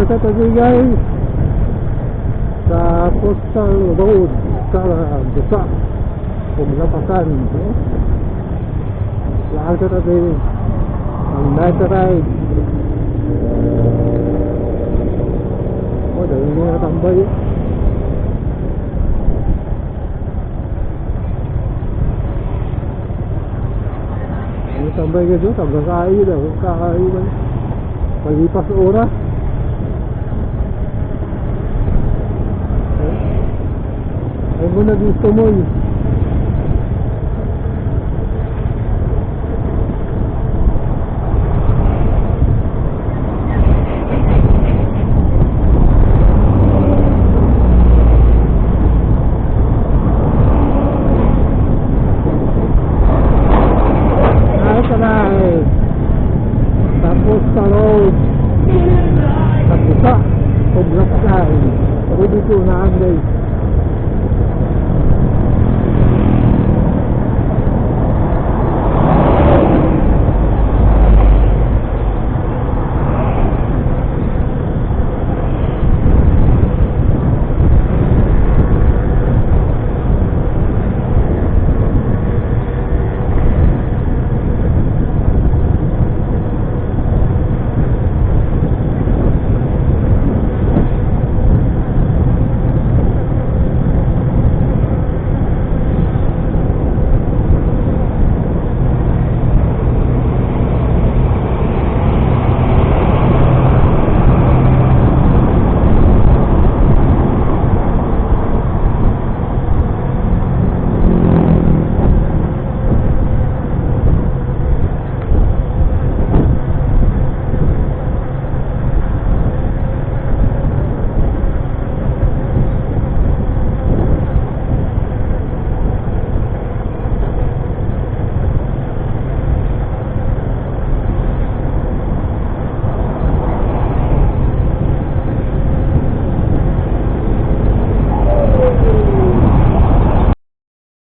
sa tabi guys sa Coastal Road sa Busa Paglapasan lahat sa tabi ang night ride dahil hindi natambay tambay ka dyan, hanggang kakain lang, kakain lang palipas oras ay mo na gusto mo eh tapos sa road sa Busa Paglapasan. Ako dito na guys